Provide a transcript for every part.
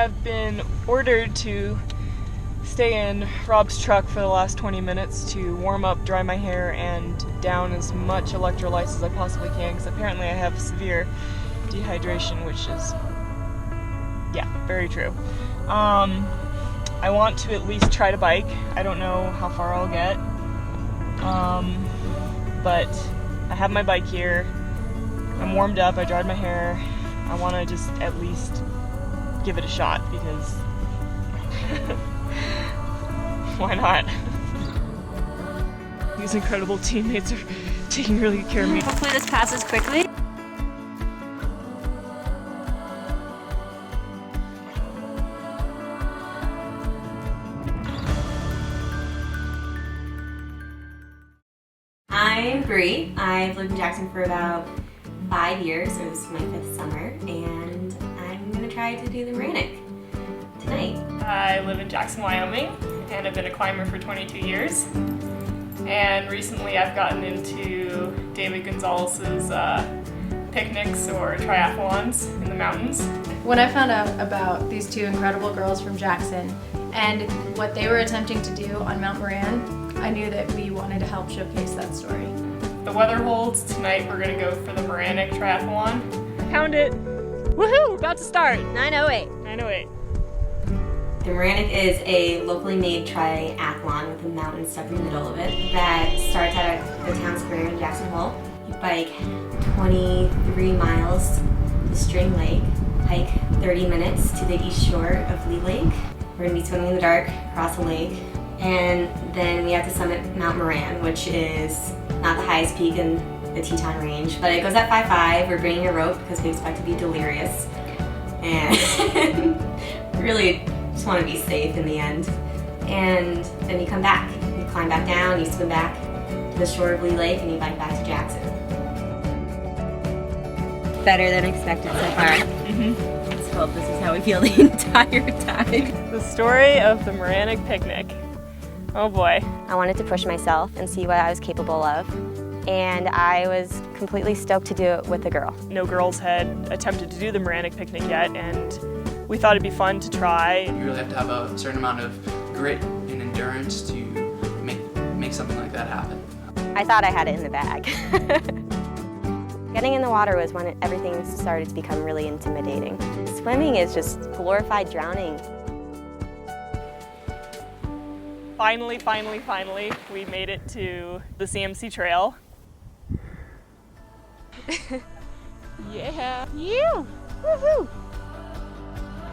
have been ordered to stay in Rob's truck for the last 20 minutes to warm up, dry my hair, and down as much electrolytes as I possibly can, because apparently I have severe dehydration, which is, yeah, very true. I want to at least try to bike. I don't know how far I'll get, but I have my bike here. I'm warmed up, I dried my hair. I want to just at least give it a shot, because why not? These incredible teammates are taking really good care of me. Hopefully this passes quickly. I'm Bree. I've lived in Jackson for about 5 years, so this is my 5th summer, and I'm gonna try to do the Moranic tonight. I live in Jackson, Wyoming, and I've been a climber for 22 years. And recently I've gotten into David Gonzalez's picnics or triathlons in the mountains. When I found out about these two incredible girls from Jackson and what they were attempting to do on Mount Moran, I knew that we wanted to help showcase that story. The weather holds, tonight we're gonna go for the Moranic triathlon. Found it! Woohoo! About to start! 9:08. 9:08. The Moranic is a locally made triathlon with a mountain stuck in the middle of it that starts at the town square in Jackson Hole. You bike 23 miles to String Lake, hike 30 minutes to the east shore of Leigh Lake. We're gonna be swimming in the dark across the lake, and then we have to summit Mount Moran, which is not the highest peak in the Teton range, but it goes at 5:5. We're bringing a rope because we expect to be delirious, and really just want to be safe in the end. And then you come back. You climb back down, you swim back to the shore of Leigh Lake, and you bike back to Jackson. Better than expected so far. Let's hope this is how we feel the entire time. The story of the Moranic Picnic. Oh boy. I wanted to push myself and see what I was capable of, and I was completely stoked to do it with a girl. No girls had attempted to do the Moranic Picnic yet, and we thought it'd be fun to try. You really have to have a certain amount of grit and endurance to make something like that happen. I thought I had it in the bag. Getting in the water was when everything started to become really intimidating. Swimming is just glorified drowning. Finally, we made it to the CMC trail. Yeah! Woohoo!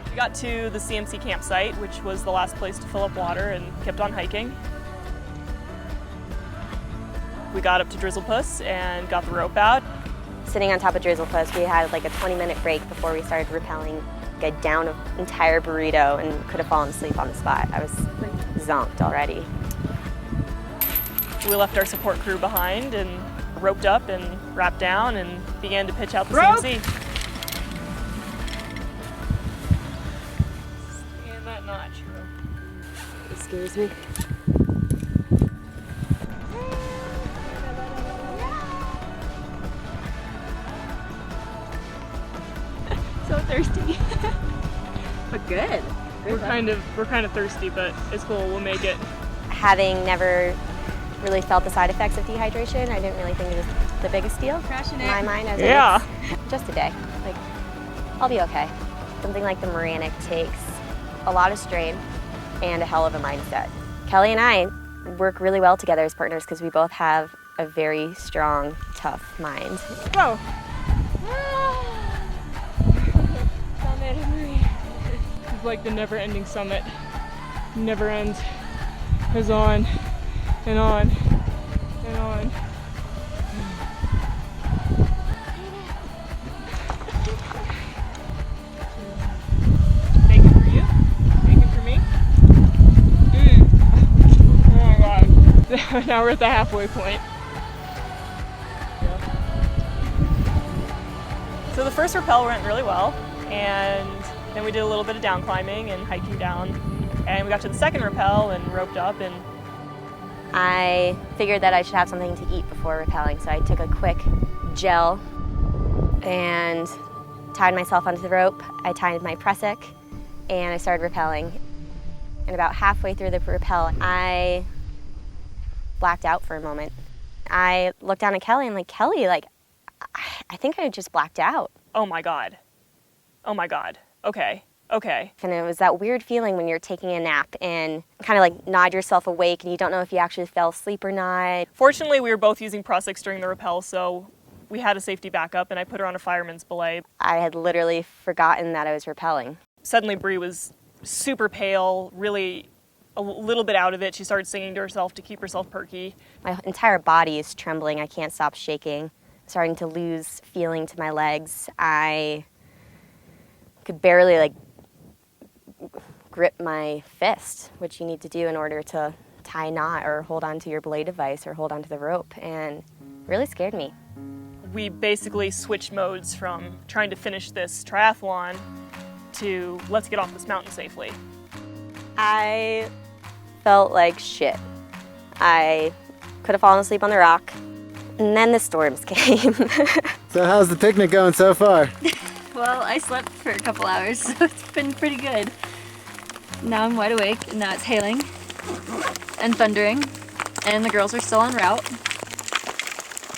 We got to the CMC campsite, which was the last place to fill up water, and kept on hiking. We got up to Drizzlepuss and got the rope out. Sitting on top of Drizzlepuss, we had like a 20-minute break before we started rappelling down an entire burrito and could have fallen asleep on the spot. I was zonked already. We left our support crew behind and roped up and wrapped down and began to pitch out the CMC. And that notch. Excuse me. So thirsty. But good. We're kind of thirsty, but it's cool. We'll make it. Having never really felt the side effects of dehydration, I didn't really think it was the biggest deal in my mind. As just a day. Like, I'll be okay. Something like the Moranic takes a lot of strain and a hell of a mindset. Kelly and I work really well together as partners because we both have a very strong, tough mind. Whoa! It's like the never-ending summit. Never ends. Goes on and on and on. Bacon for you? Bacon for me? Oh my god. Now we're at the halfway point. So the first rappel went really well, and then we did a little bit of down climbing and hiking down, and we got to the second rappel and roped up, and I figured that I should have something to eat before rappelling, so I took a quick gel and tied myself onto the rope. I tied my pressik, and I started rappelling. And about halfway through the rappel, I blacked out for a moment. I looked down at Kelly and Kelly, I think I just blacked out. Oh my God. Oh my God. Okay. And it was that weird feeling when you're taking a nap and kind of nod yourself awake and you don't know if you actually fell asleep or not. Fortunately, we were both using Prosec's during the rappel, so we had a safety backup, and I put her on a fireman's belay. I had literally forgotten that I was rappelling. Suddenly, Bree was super pale, really a little bit out of it. She started singing to herself to keep herself perky. My entire body is trembling. I can't stop shaking. Starting to lose feeling to my legs. I could barely grip my fist, which you need to do in order to tie a knot or hold onto your belay device or hold onto the rope, and it really scared me. We basically switched modes from trying to finish this triathlon to let's get off this mountain safely. I felt like shit. I could have fallen asleep on the rock, and then the storms came. So how's the picnic going so far? Well, I slept for a couple hours, so it's been pretty good. Now I'm wide awake, and now it's hailing and thundering, and the girls are still en route.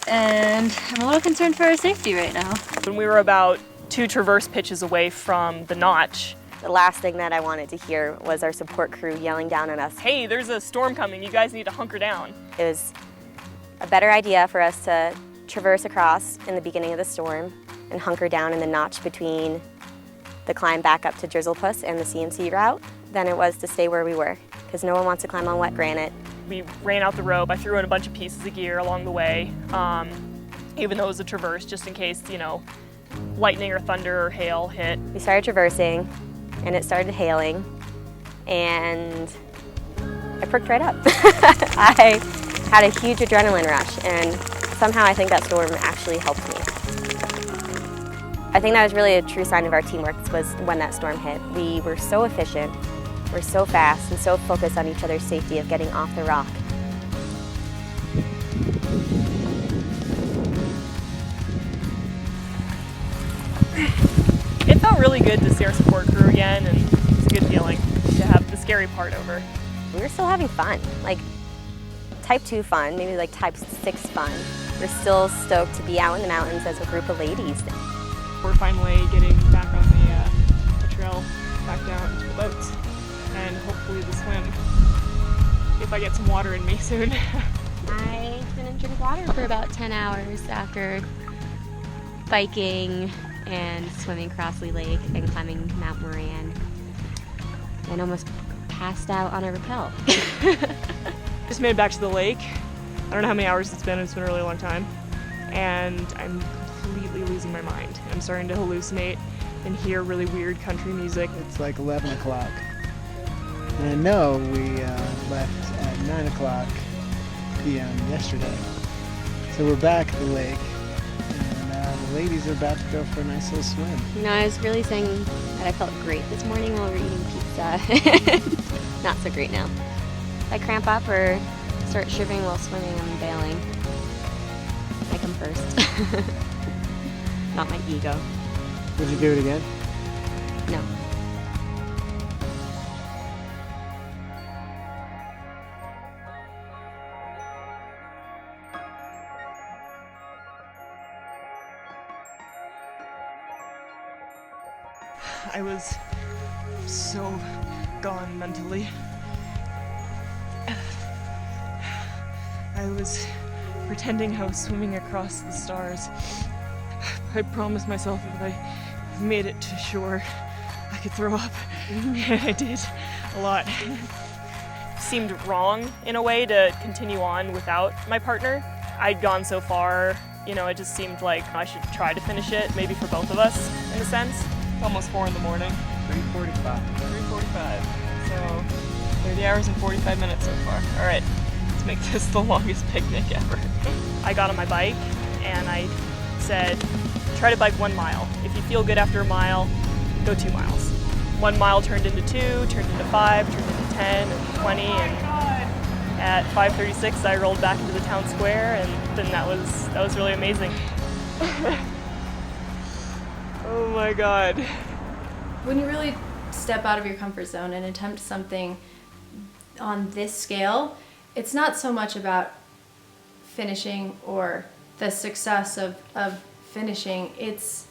And I'm a little concerned for our safety right now. When we were about 2 traverse pitches away from the notch, The last thing that I wanted to hear was our support crew yelling down at us. hey, there's a storm coming, you guys need to hunker down. It was a better idea for us to traverse across in the beginning of the storm and hunker down in the notch between the climb back up to Drizzlepuss and the CMC route than it was to stay where we were, because no one wants to climb on wet granite. We ran out the rope, I threw in a bunch of pieces of gear along the way, even though it was a traverse, just in case, lightning or thunder or hail hit. We started traversing, and it started hailing, and I perked right up. I had a huge adrenaline rush, and somehow I think that storm actually helped me. I think that was really a true sign of our teamwork was when that storm hit. We were so efficient, we're so fast, and so focused on each other's safety of getting off the rock. It felt really good to see our support crew again, and it's a good feeling to have the scary part over. We were still having fun, type 2 fun, maybe type 6 fun. We're still stoked to be out in the mountains as a group of ladies. We're finally getting back on the trail, back down to the boats, and hopefully the swim, if I get some water in me soon. I didn't drink water for about 10 hours after biking and swimming across Leigh Lake and climbing Mount Moran, and almost passed out on a rappel. Just made it back to the lake. I don't know how many hours it's been a really long time, and I'm completely losing my mind. I'm starting to hallucinate and hear really weird country music. It's 11 o'clock. And I know we left at 9 o'clock p.m. yesterday. So we're back at the lake, and the ladies are about to go for a nice little swim. I was really saying that I felt great this morning while we were eating pizza. Not so great now. If I cramp up or start shivering while swimming, I'm bailing. I come first. Not my ego. Would you do it again? No. I was so gone mentally. I was pretending I was swimming across the stars. I promised myself if I made it to shore, I could throw up. And I did a lot. Seemed wrong in a way to continue on without my partner. I'd gone so far, it just seemed like I should try to finish it, maybe for both of us, in a sense. It's almost 4 in the morning. 3:45. 3:45. So 30 hours and 45 minutes so far. All right, let's make this the longest picnic ever. I got on my bike and I said, try to bike 1 mile. If you feel good after a mile, go 2 miles. 1 mile turned into 2, turned into 5, turned into 10 and 20, and at 5:36 I rolled back into the town square, and then that was really amazing. Oh my God. When you really step out of your comfort zone and attempt something on this scale, it's not so much about finishing or the success of finishing. It's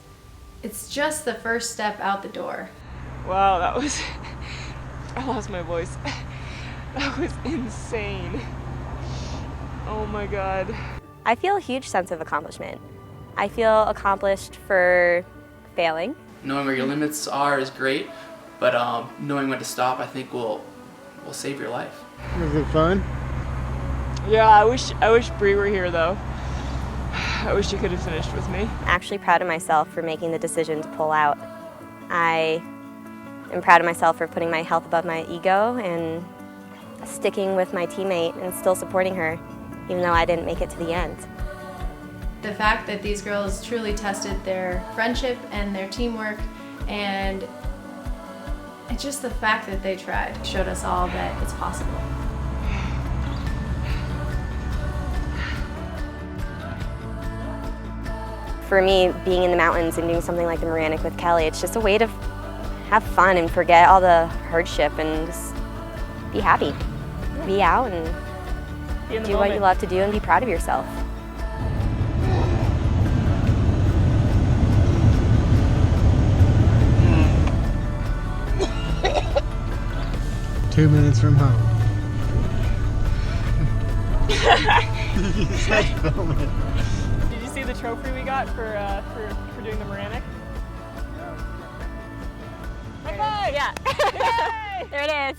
just the first step out the door. Wow, that was... I lost my voice. That was insane. Oh my God. I feel a huge sense of accomplishment. I feel accomplished for failing. Knowing where your limits are is great, but knowing when to stop, I think will save your life. Was it fun? Yeah, I wish Bree were here though. I wish she could have finished with me. I'm actually proud of myself for making the decision to pull out. I am proud of myself for putting my health above my ego and sticking with my teammate and still supporting her, even though I didn't make it to the end. The fact that these girls truly tested their friendship and their teamwork, and it's just the fact that they tried showed us all that it's possible. For me, being in the mountains and doing something like the Moranic with Kelly, it's just a way to have fun and forget all the hardship and just be happy. Be out and do what you love to do and be proud of yourself. Two minutes from home. You said film it. Did you see the trophy we got for doing the Moranic? High five! Yeah. Yay! There it is.